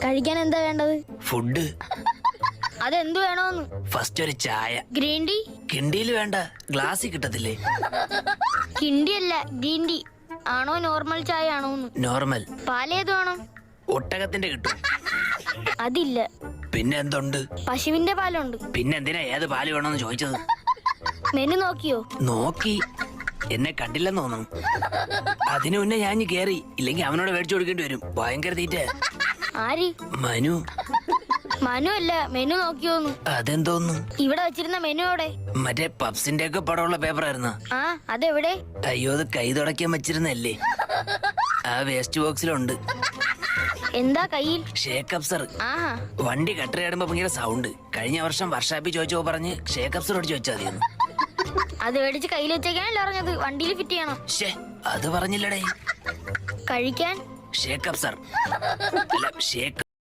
കഴിക്കാൻ എന്താ വേണ്ടത്? ഫുഡ്. അതെന്ത് വേണോന്ന്? ഫസ്റ്റ് ഒരു ചായ. Green tea? കിണ്ടിയിൽ വേണ്ട, ഗ്ലാസ്സിൽ കിട്ടത്തില്ലേ? കിണ്ടി അല്ല, ഗ്രീൻ ടീ ആണോ നോർമൽ ചായ ആണോന്ന്? നോർമൽ. പാലേത് വേണം? ഒട്ടകത്തിന്റെ കിട്ടും. അതില്ല. പിന്നെ എന്തുണ്ട്? പശുവിന്റെ പാലുണ്ട്. പിന്നെ എന്തിനാ ഏത് പാല് വേണമെന്ന് ചോദിച്ചത്? മെനു നോക്കിയോ? നോക്കി. എന്നെ കണ്ടില്ലെന്ന് തോന്നുന്നു. അതിനു മുന്നേ ഞാൻ കേറി, ഇല്ലെങ്കിൽ അവനോട് മേടിച്ചു കൊടുക്കേണ്ടി വരും. ഭയങ്കര തീറ്റ. ആര്? മനു. മനു അല്ല, മെനു നോക്കിയോന്ന്. അതെന്തോന്നു? ഇവിടെ വെച്ചിരുന്ന മെനു എവിടെ? മറ്റേ പപ്സിന്റെ ഒക്കെ പടമുള്ള പേപ്പർ ആയിരുന്ന. ആ, അതെവിടെ? അയ്യോ, അത് കൈ തുടയ്ക്കാൻ വെച്ചിരുന്നല്ലേ, ആ വേസ്റ്റ് ബോക്സിലുണ്ട്. എന്താ കയ്യിൽ? ഷേക്ക് അപ്സർ. ആഹാ. വണ്ടി കട്ടറിയാടുമ്പോ ഭയങ്കര സൗണ്ട്. കഴിഞ്ഞ വർഷം വർഷാപ്പി ചോദിച്ചോ പറഞ്ഞ് ഷേക്ക് അപ്സർ അടിച്ചു വെച്ചാൽ മതിയെന്ന്. അത് മേടിച്ച് കയ്യിൽ വെച്ചേക്കാനല്ല പറഞ്ഞത്, വണ്ടിയിൽ ഫിറ്റ് ചെയ്യണം. അത് പറഞ്ഞില്ലടേ. കഴിക്കാൻ ഷേക്ക് അപ്സർ അല്ല, ഷേക്ക്